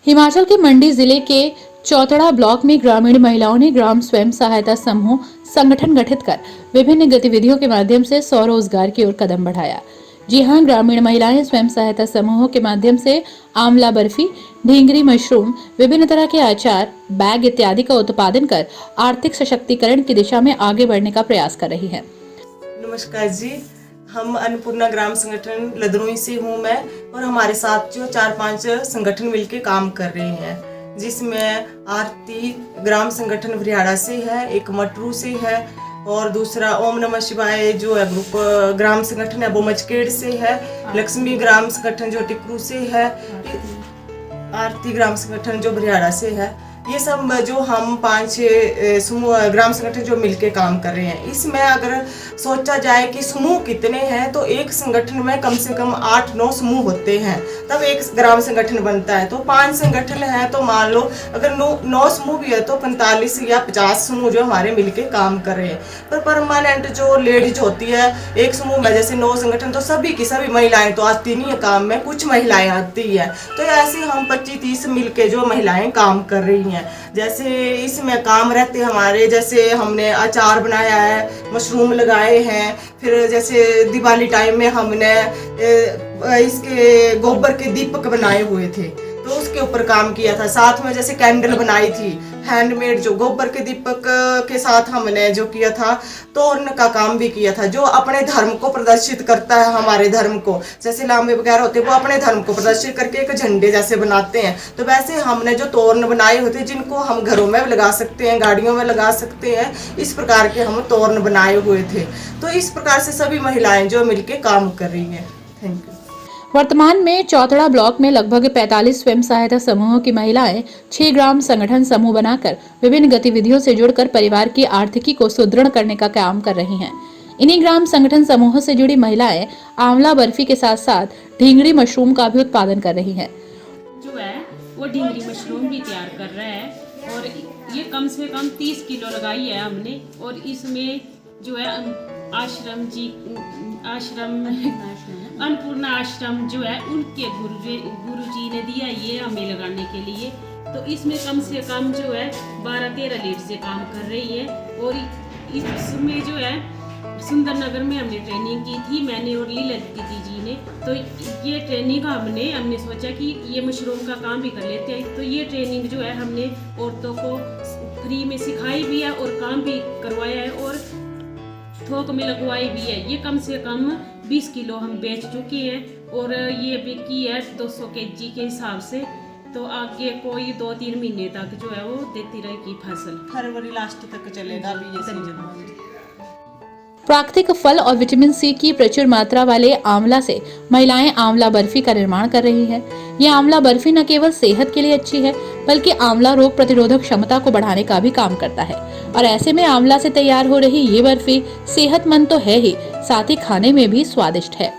हिमाचल के मंडी जिले के चौतड़ा ब्लॉक में ग्रामीण महिलाओं ने ग्राम स्वयं सहायता समूह संगठन गठित कर विभिन्न गतिविधियों के माध्यम से स्वरोजगार की ओर कदम बढ़ाया। जी हां, ग्रामीण महिलाएं स्वयं सहायता समूहों के माध्यम से आंवला बर्फी, ढींगरी मशरूम, विभिन्न तरह के अचार, बैग इत्यादि का उत्पादन कर आर्थिक सशक्तिकरण की दिशा में आगे बढ़ने का प्रयास कर रही है। नमस्कार जी, हम अन्नपूर्णा ग्राम संगठन लदनोई से हूँ मैं, और हमारे साथ जो 4-5 संगठन मिलके काम कर रहे हैं, जिसमें आरती ग्राम संगठन भरियाड़ा से है, एक मटरू से है, और दूसरा ओम नमः शिवाय जो है ग्रुप ग्राम संगठन है वो मचकेड़ से है, लक्ष्मी ग्राम संगठन जो टिकरू से है, आरती ग्राम संगठन जो भरियाड़ा से है। ये सब जो हम 5-6 समूह ग्राम संगठन जो मिलके काम कर रहे हैं, इसमें अगर सोचा जाए कि समूह कितने हैं तो एक संगठन में कम से कम 8-9 समूह होते हैं, तब एक ग्राम संगठन बनता है। तो 5 संगठन है तो मान लो अगर 9 समूह भी है तो 45 या 50 समूह जो हमारे मिलके काम कर रहे हैं। पर परमानेंट जो लेडीज होती है एक समूह में, जैसे 9 संगठन, तो सभी की सभी महिलाएं तो आती नहीं है काम में, कुछ महिलाएं आती है। तो ऐसे हम 25-30 मिलके जो महिलाएं काम कर रही हैं। जैसे इसमें काम रहते हमारे, जैसे हमने अचार बनाया है, मशरूम लगाए हैं, फिर जैसे दिवाली टाइम में हमने इसके गोबर के दीपक बनाए हुए थे तो उसके ऊपर काम किया था। साथ में जैसे कैंडल बनाई थी हैंडमेड, जो गोबर के दीपक के साथ हमने जो किया था, तोरण का काम भी किया था, जो अपने धर्म को प्रदर्शित करता है। हमारे धर्म को जैसे लांबे वगैरह होते हैं वो अपने धर्म को प्रदर्शित करके एक झंडे जैसे बनाते हैं, तो वैसे हमने जो तोरण बनाए होते हैं जिनको हम घरों में लगा सकते हैं, गाड़ियों में लगा सकते हैं, इस प्रकार के हम तोरण बनाए हुए थे। तो इस प्रकार से सभी महिलाएं जो मिलके काम कर रही हैं। Thank you. वर्तमान में चौतड़ा ब्लॉक में लगभग 45 स्वयं सहायता समूहों की महिलाएं 6 ग्राम संगठन समूह बनाकर विभिन्न गतिविधियों से जुड़कर परिवार की आर्थिकी को सुदृढ़ करने का काम कर रही हैं। इन्हीं ग्राम संगठन समूहों से जुड़ी महिलाएं आंवला बर्फी के साथ साथ ढींगरी मशरूम का भी उत्पादन कर रही हैं। जो है वो ढींगरी मशरूम भी तैयार कर रहा है, और ये कम से कम 30 किलो लगाई है हमने। और इसमें जो है अन्नपूर्णा आश्रम जो है उनके गुरुजी ने दिया ये हमें लगाने के लिए। तो इसमें कम से कम जो है 12-13 लीटर से काम कर रही है। और इसमें जो है सुंदरनगर में हमने ट्रेनिंग की थी, मैंने और लीला दीदी जी ने। तो ये ट्रेनिंग हमने सोचा कि ये मशरूम का काम भी कर लेते हैं। तो ये ट्रेनिंग जो है हमने औरतों को फ्री में सिखाई भी है और काम भी करवाया है और थोक में लगवाई भी है। ये कम से कम 20 किलो हम बेच चुके हैं, और ये बिकी है 200 kg के हिसाब से। तो आगे कोई 2-3 महीने तक जो है वो देती रहेगी फसल, फरवरी लास्ट तक चलेगा भी ये सीजन। प्राकृतिक फल और विटामिन सी की प्रचुर मात्रा वाले आंवला से महिलाएं आंवला बर्फी का निर्माण कर रही हैं। ये आंवला बर्फी न केवल सेहत के लिए अच्छी है, बल्कि आंवला रोग प्रतिरोधक क्षमता को बढ़ाने का भी काम करता है। और ऐसे में आंवला से तैयार हो रही ये बर्फी सेहतमंद तो है ही, साथ ही खाने में भी स्वादिष्ट है।